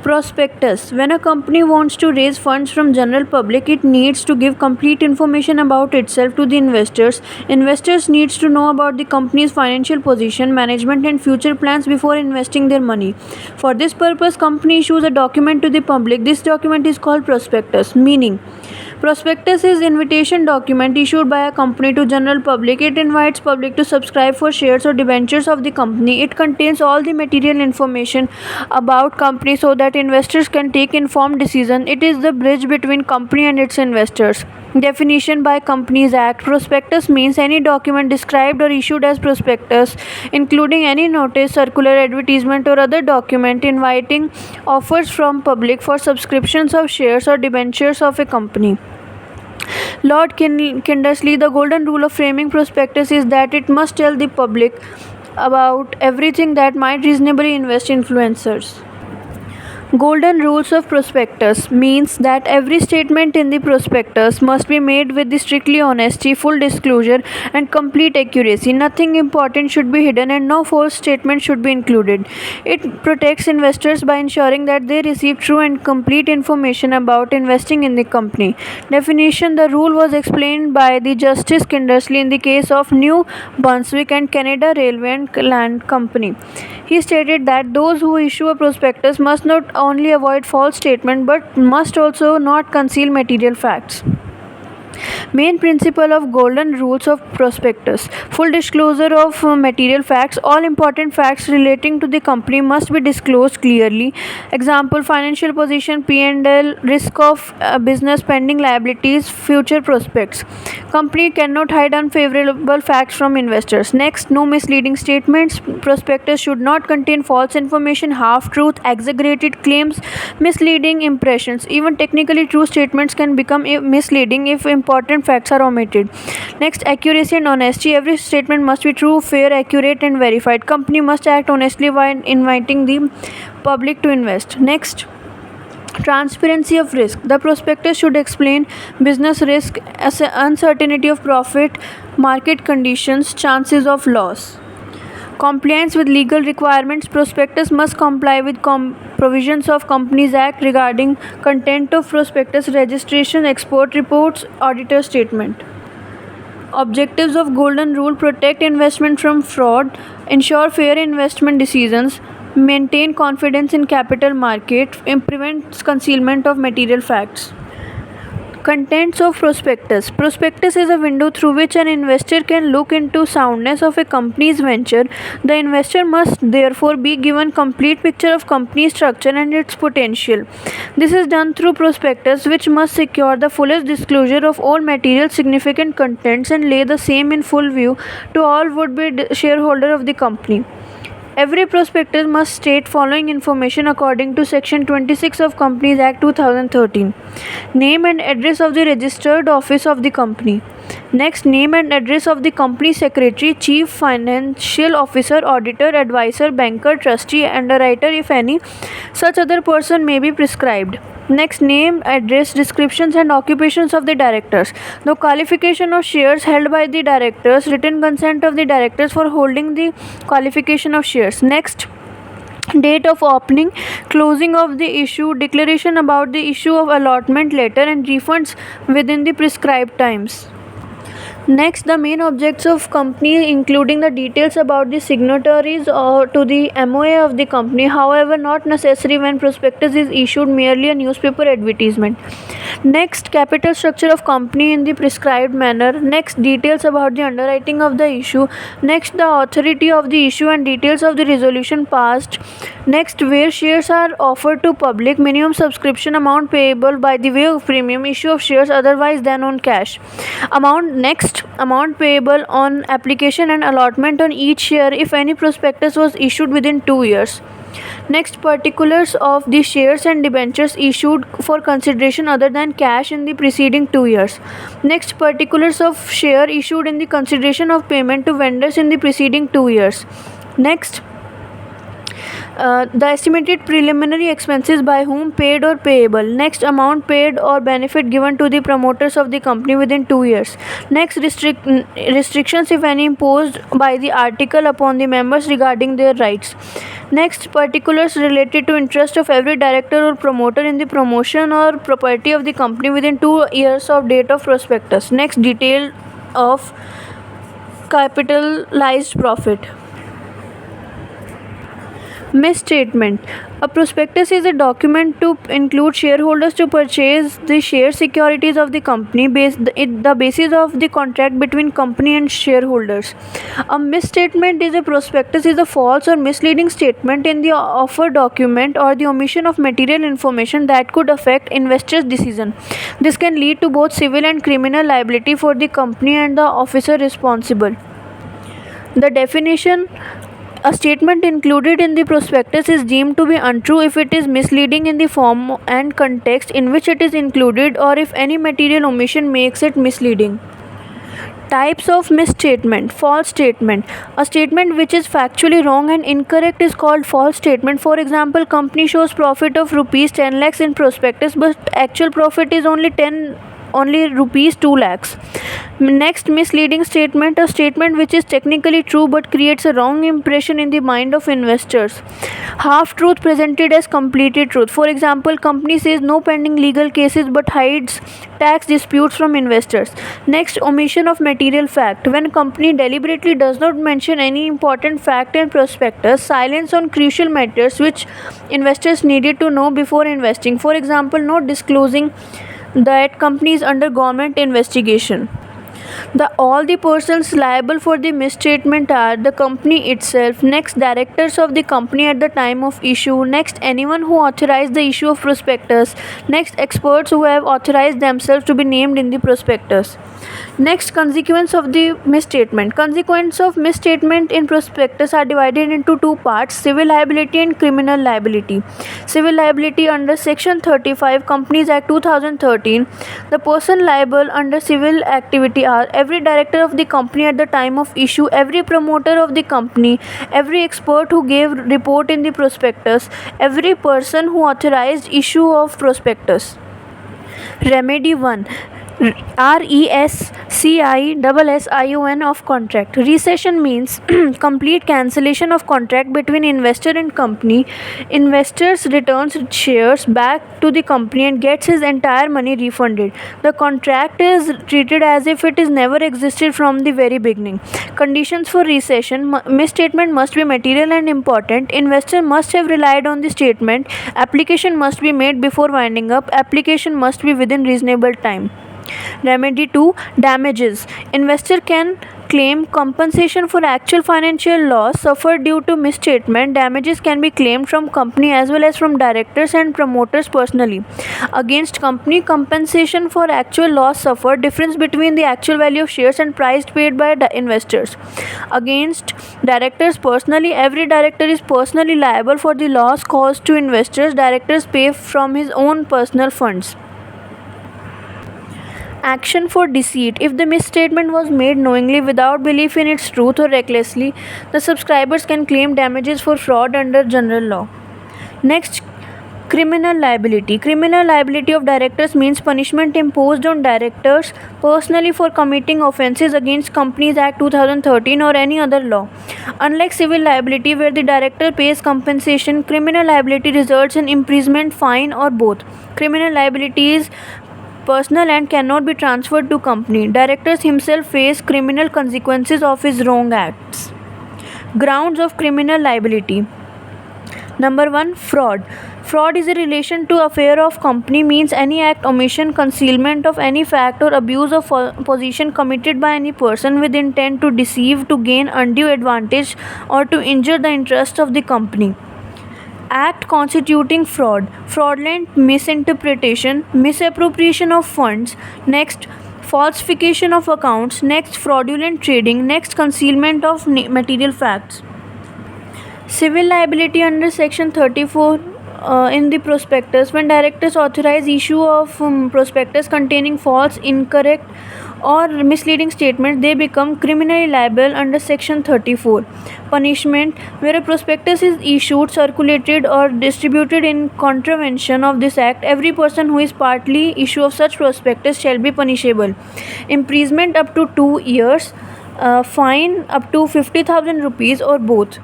Prospectus. When a company wants to raise funds from general public, it needs to give complete information about itself to the investors. Investors needs to know about the company's financial position, management and future plans before investing their money. For this purpose, company issues a document to the public. This document is called prospectus, meaning prospectus is invitation document issued by a company to general public. It invites public to subscribe for shares or debentures of the company. It contains all the material information about company so that investors can take informed decision. It is the bridge between company and its investors. Definition by Companies Act. Prospectus means any document described or issued as prospectus, including any notice, circular, advertisement or other document inviting offers from public for subscriptions of shares or debentures of a company. Lord Kindersley, the golden rule of framing prospectus is that it must tell the public about everything that might reasonably invest influencers. Golden rules of prospectus means that every statement in the prospectus must be made with the strictly honesty, full disclosure and complete accuracy. Nothing important should be hidden and no false statement should be included. It protects investors by ensuring that they receive true and complete information about investing in the company. Definition. The rule was explained by the Justice Kindersley in the case of New Brunswick and Canada Railway and Land Company. He stated that those who issue a prospectus must not only avoid false statements but must also not conceal material facts. Main principle of golden rules of prospectus. Full disclosure of material facts. All important facts relating to the company must be disclosed clearly. Example: financial position, P&L, risk of business, pending liabilities, future prospects. Company cannot hide unfavorable facts from investors. Next, no misleading statements. Prospectus should not contain false information, half-truth, exaggerated claims, misleading impressions. Even technically true statements can become misleading if important facts are omitted. Next, accuracy and honesty. Every statement must be true, fair, accurate and verified. Company must act honestly while inviting the public to invest. Next, transparency of risk. The prospectus should explain business risk, uncertainty of profit, market conditions, chances of loss. Compliance with legal requirements. Prospectus must comply with provisions of Companies Act regarding content of prospectus, registration, export reports, auditor statement. Objectives of Golden Rule: protect investment from fraud, ensure fair investment decisions, maintain confidence in capital market, and prevent concealment of material facts. Contents of prospectus. Prospectus is a window through which an investor can look into soundness of a company's venture. The investor must therefore be given complete picture of company structure and its potential. This is done through prospectus, which must secure the fullest disclosure of all material significant contents and lay the same in full view to all would-be shareholder of the company. Every prospectus must state following information according to Section 26 of Companies Act 2013. Name and address of the registered office of the company. Next, name and address of the company secretary, chief financial officer, auditor, advisor, banker, trustee, underwriter if any such other person may be prescribed. Next, name, address, descriptions and occupations of the directors. The qualification of shares held by the directors, written consent of the directors for holding the qualification of shares. Next, date of opening, closing of the issue, declaration about the issue of allotment letter and refunds within the prescribed times. Next, the main objects of company, including the details about the signatories or to the MOA of the company, however not necessary when prospectus is issued, merely a newspaper advertisement. Next, capital structure of company in the prescribed manner. Next, details about the underwriting of the issue. Next, the authority of the issue and details of the resolution passed. Next, where shares are offered to public, minimum subscription amount payable by the way of premium, issue of shares otherwise than on cash. Next, amount payable on application and allotment on each share if any prospectus was issued within 2 years. Next, particulars of the shares and debentures issued for consideration other than cash in the preceding 2 years. Next, particulars of share issued in the consideration of payment to vendors in the preceding 2 years. Next, The estimated preliminary expenses by whom paid or payable. Next, amount paid or benefit given to the promoters of the company within 2 years. Next, restrictions, if any, imposed by the article upon the members regarding their rights. Next, particulars related to interest of every director or promoter in the promotion or property of the company within 2 years of date of prospectus. Next, detail of capitalized profit. Misstatement. A prospectus is a document to include shareholders to purchase the share securities of the company the basis of the contract between company and shareholders. A misstatement is a prospectus is a false or misleading statement in the offer document or the omission of material information that could affect investors' decision. This can lead to both civil and criminal liability for the company and the officer responsible. The definition: a statement included in the prospectus is deemed to be untrue if it is misleading in the form and context in which it is included, or if any material omission makes it misleading. Types of misstatement. False statement. A statement which is factually wrong and incorrect is called false statement. For example, company shows profit of rupees 10 lakhs in prospectus, but actual profit is only rupees 2 lakhs. Next, misleading statement. A statement which is technically true but creates a wrong impression in the mind of investors. Half truth presented as completed truth. For example, company says no pending legal cases but hides tax disputes from investors. Next, omission of material fact. When company deliberately does not mention any important fact in prospectus, silence on crucial matters which investors needed to know before investing. For example, not disclosing that company is under government investigation. All the persons liable for the misstatement are the company itself. Next, directors of the company at the time of issue. Next, anyone who authorized the issue of prospectus. Next, experts who have authorized themselves to be named in the prospectus. Next, consequence of the misstatement. Consequence of misstatement in prospectus are divided into two parts: civil liability and criminal liability. Civil liability under Section 35 Companies Act 2013. The person liable under civil activity are every director of the company at the time of issue, every promoter of the company, every expert who gave report in the prospectus, every person who authorized issue of prospectus. Remedy 1. Rescission of contract. Recession means complete cancellation of contract between investor and company. Investors returns shares back to the company and gets his entire money refunded. The contract is treated as if it is never existed from the very beginning. Conditions for recession: misstatement must be material and important. Investor must have relied on the statement. Application must be made before winding up. Application must be within reasonable time. Remedy 2. Damages. Investor can claim compensation for actual financial loss suffered due to misstatement. Damages can be claimed from company as well as from directors and promoters personally. Against company, compensation for actual loss suffered, difference between the actual value of shares and price paid by investors. Against directors personally, every director is personally liable for the loss caused to investors. Directors pay from his own personal funds. Action for deceit. If the misstatement was made knowingly, without belief in its truth, or recklessly, the subscribers can claim damages for fraud under general law. Next, criminal liability. Criminal liability of directors means punishment imposed on directors personally for committing offences against Companies Act 2013 or any other law. Unlike civil liability, where the director pays compensation, criminal liability results in imprisonment, fine, or both. Criminal liability is personal and cannot be transferred to company. Directors himself face criminal consequences of his wrong acts. Grounds of criminal liability. Number 1. Fraud. Fraud is a relation to affair of company, means any act, omission, concealment of any fact, or abuse of position committed by any person with intent to deceive, to gain undue advantage, or to injure the interests of the company. Act constituting fraud. Fraudulent misinterpretation, misappropriation of funds. Next, falsification of accounts. Next, fraudulent trading. Next, concealment of material facts. Civil liability under Section 34 in the prospectus. When directors authorize issue of prospectus containing false, incorrect, or misleading statement, they become criminally liable under Section 34. Punishment: where a prospectus is issued, circulated, or distributed in contravention of this act, every person who is partly issue of such prospectus shall be punishable. Imprisonment up to 2 years, fine up to 50,000 rupees, or both.